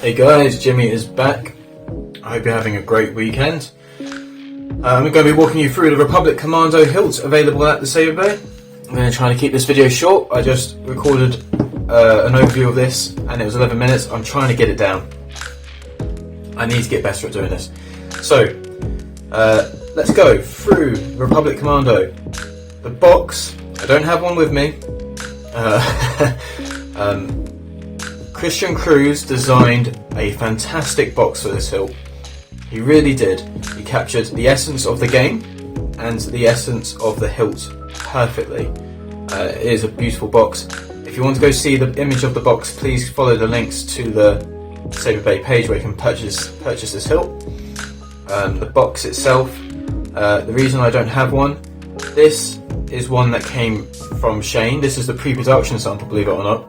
Hey guys, Jimmy is back. I hope you're having a great weekend. I'm going to be walking you through the Republic Commando hilt available at the Saberbay. I'm going to try to keep this video short. I just recorded an overview of this and it was 11 minutes. I'm trying to get it down. I need to get better at doing this. So, let's go through Republic Commando. The box, I don't have one with me. Christian Cruz designed a fantastic box for this hilt. He really did. He captured the essence of the game and the essence of the hilt perfectly. It is a beautiful box. If you want to go see the image of the box, please follow the links to the Saberbay page where you can purchase this hilt. The box itself, the reason I don't have one, this is one that came from Shane. This is the pre-production sample, believe it or not.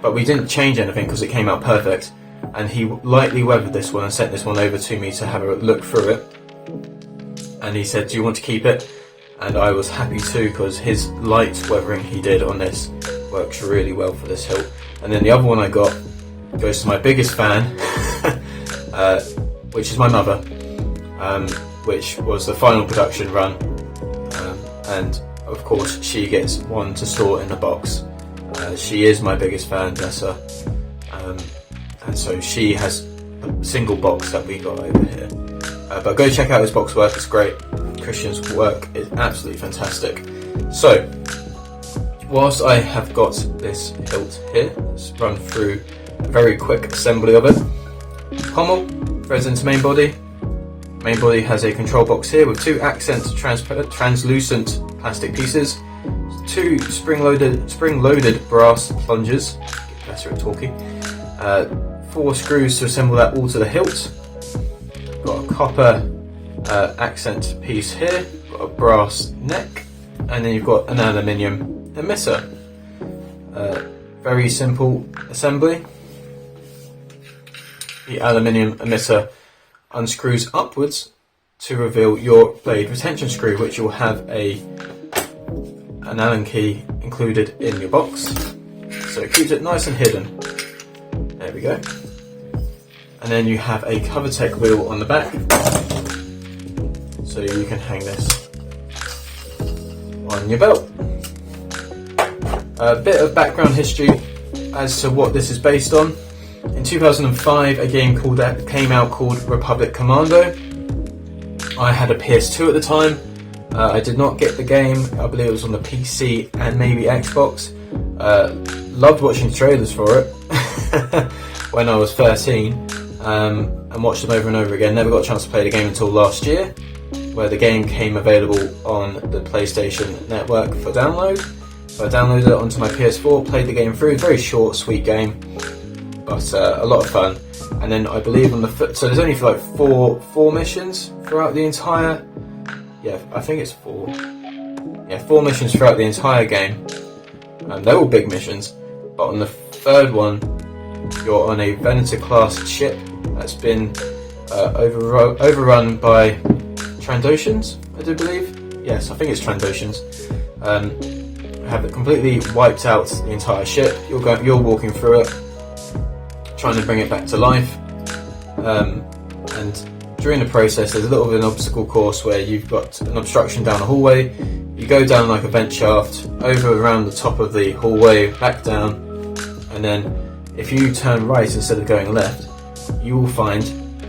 But we didn't change anything because it came out perfect. And he lightly weathered this one and sent this one over to me to have a look through it. And he said, do you want to keep it? And I was happy to, because his light weathering he did on this works really well for this hilt. And then the other one I got goes to my biggest fan, which is my mother, which was the final production run. And of course she gets one to store in the box. She is my biggest fan, bless her. And so she has a single box that we got over here. But go check out his box work, it's great. Christian's work is absolutely fantastic. So, whilst I have got this hilt here, let's run through a very quick assembly of it. Pommel, threads into main body. Main body has a control box here with two accent translucent plastic pieces, two spring-loaded brass plungers, get better at talking, 4 screws to assemble that all to the hilt. Got a copper accent piece here, got a brass neck, and then you've got an aluminium emitter. Very simple assembly. The aluminium emitter unscrews upwards to reveal your blade retention screw, which will have an Allen key included in your box, so it keeps it nice and hidden. There we go. And then you have a CoverTech wheel on the back, so you can hang this on your belt. A bit of background history as to what this is based on. In 2005, a game came out called Republic Commando. I had a PS2 at the time. I did not get the game. I believe it was on the PC and maybe Xbox. Loved watching trailers for it when I was 13, and watched them over and over again. Never got a chance to play the game until last year, where the game came available on the PlayStation Network for download. So I downloaded it onto my PS4, played the game through. Very short, sweet game, but a lot of fun. And then I believe on the so there's only like four missions throughout the entire. Yeah, I think it's 4. Yeah, 4 missions throughout the entire game. They're all big missions, but on the third one, you're on a Venator class ship that's been overrun by Trandoshans, I do believe. Yes, I think it's Trandoshans. Have it completely wiped out the entire ship. You're walking through it, trying to bring it back to life, and during the process there's a little bit of an obstacle course where you've got an obstruction down a hallway. You go down like a vent shaft, over around the top of the hallway, back down, and then if you turn right instead of going left, you will find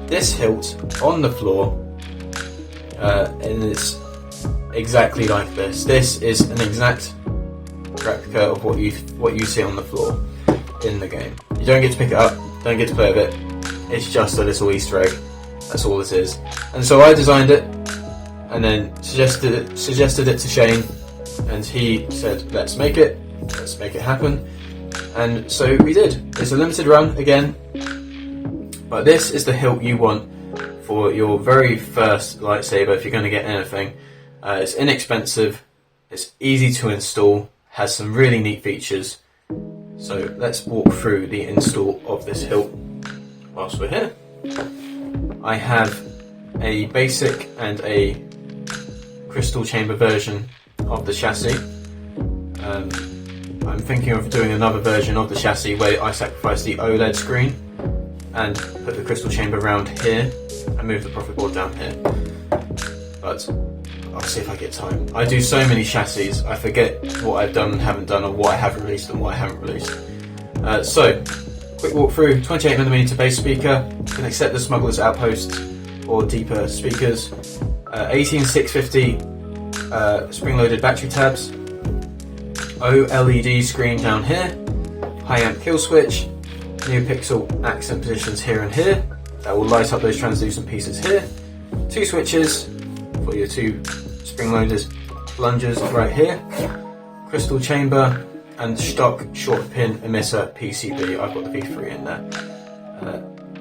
this hilt on the floor, and it's exactly like this. This is an exact replica of what you see on the floor in the game. You don't get to pick it up, don't get to play with it. It's just a little Easter egg. That's all it is. And so I designed it, and then suggested it to Shane, and he said, let's make it happen. And so we did. It's a limited run again, but this is the hilt you want for your very first lightsaber if you're going to get anything. It's inexpensive, it's easy to install, has some really neat features. So let's walk through the install of this hilt whilst we're here. I have a basic and a crystal chamber version of the chassis. I'm thinking of doing another version of the chassis where I sacrifice the OLED screen and put the crystal chamber around here and move the profit board down here. But I'll see if I get time. I do so many chassis, I forget what I've done and haven't done, or what I have released and what I haven't released. So, quick walkthrough. 28mm bass speaker, can accept the Smuggler's Outpost or deeper speakers. 18650 spring-loaded battery tabs. OLED screen down here. High amp kill switch. NeoPixel accent positions here and here. That will light up those translucent pieces here. 2 switches for your 2 spring-loaded plungers right here. Crystal chamber and stock short pin emitter PCB. I've got the V3 in there.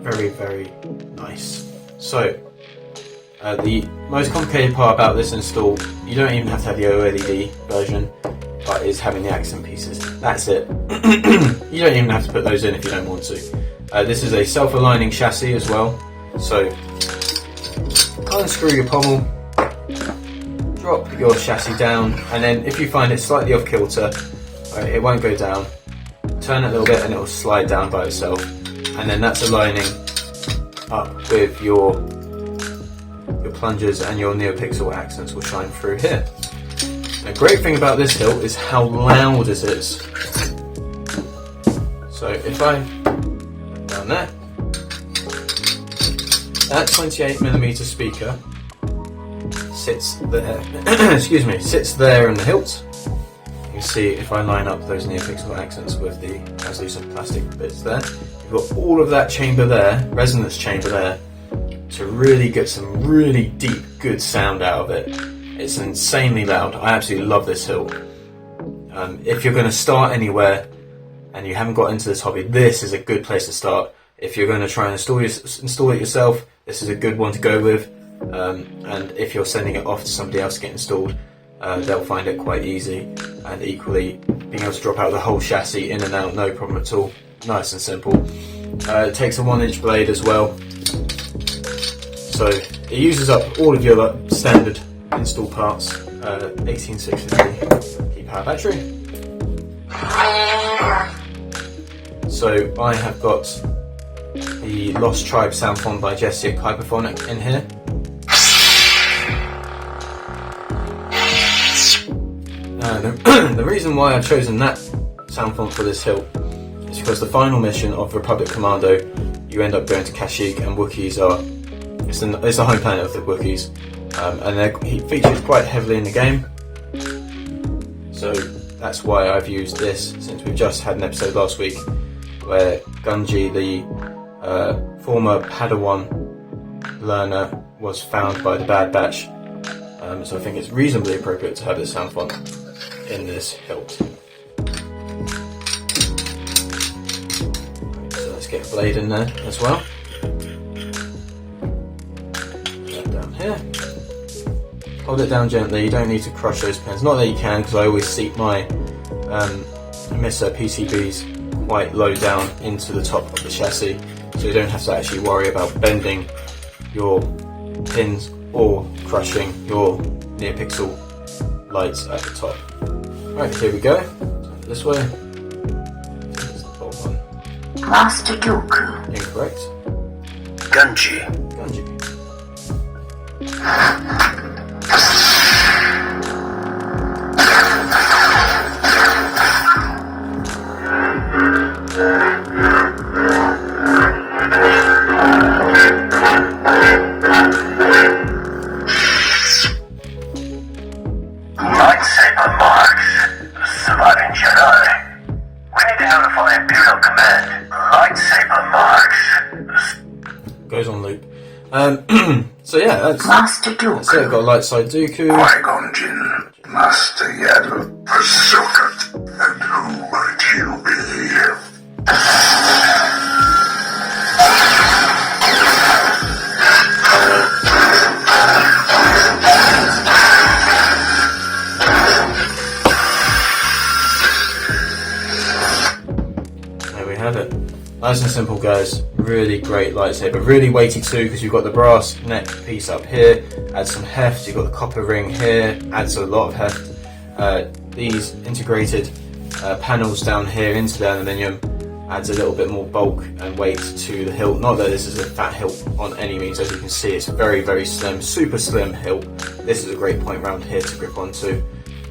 Very, very nice. So, the most complicated part about this install, you don't even have to have the OLED version, but is having the accent pieces. That's it. You don't even have to put those in if you don't want to. This is a self-aligning chassis as well, so unscrew your pommel, drop your chassis down, and then if you find it slightly off kilter, it won't go down, turn it a little bit and it will slide down by itself, and then that's aligning up with your plungers, and your NeoPixel accents will shine through here. The great thing about this hilt is how loud it is. So if I put down there, that 28mm speaker sits there. Excuse me, sits there in the hilt. You can see if I line up those NeoPixel accents with the translucent plastic bits there, you've got all of that chamber there, resonance chamber there, to really get some really deep, good sound out of it. It's insanely loud. I absolutely love this hilt. If you're going to start anywhere and you haven't got into this hobby, this is a good place to start. If you're going to try and install it yourself, this is a good one to go with. And if you're sending it off to somebody else to get installed, they'll find it quite easy. And equally, being able to drop out the whole chassis in and out, no problem at all. Nice and simple. It takes a 1-inch blade as well. So it uses up all of your standard install parts. 18650 key power battery. So I have got the Lost Tribe sound font by JSJ Hyperphonic in here. The reason why I've chosen that sound font for this hilt is because the final mission of Republic Commando, you end up going to Kashyyyk, and Wookiees are it's the home planet of the Wookiees, and they're featured quite heavily in the game. So that's why I've used this, since we've just had an episode last week where Gunji, the former Padawan learner, was found by the Bad Batch. So I think it's reasonably appropriate to have this sound font in this hilt. So let's get a blade in there as well. Down here. Hold it down gently, you don't need to crush those pins. Not that you can, because I always seat my emitter PCBs quite low down into the top of the chassis, so you don't have to actually worry about bending your pins or crushing your NeoPixel lights at the top. Right, here we go. Turn it this way. This is the bottom one. Master Dooku. Incorrect. Gunji. Gunji. Lightsaber marks. Surviving Jedi. We need to notify Imperial Command. Lightsaber marks. Goes on loop. So yeah, that's Master Dooku. it. Got a light side Dooku. Qui-Gon Jinn. Master Yaddle. Ahsoka. And who might you be? There we have it. Nice and simple, guys. Really great lightsaber. Really weighty too, because you've got the brass neck piece up here. Adds some heft. You've got the copper ring here. Adds a lot of heft. These integrated panels down here into the aluminium adds a little bit more bulk and weight to the hilt. Not that this is a fat hilt on any means, as you can see it's very slim, super slim hilt. This is a great point round here to grip onto,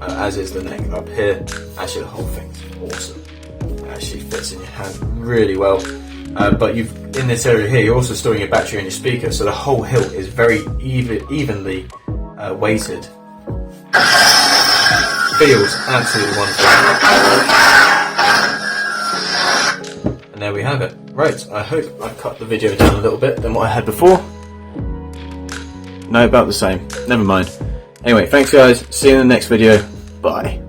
as is the neck up here. Actually the whole thing's awesome. It actually fits in your hand really well. But in this area here, you're also storing your battery and your speaker, so the whole hilt is very evenly weighted. Feels absolutely wonderful. And there we have it. Right, I hope I cut the video down a little bit than what I had before. No, about the same. Never mind. Anyway, thanks guys. See you in the next video. Bye.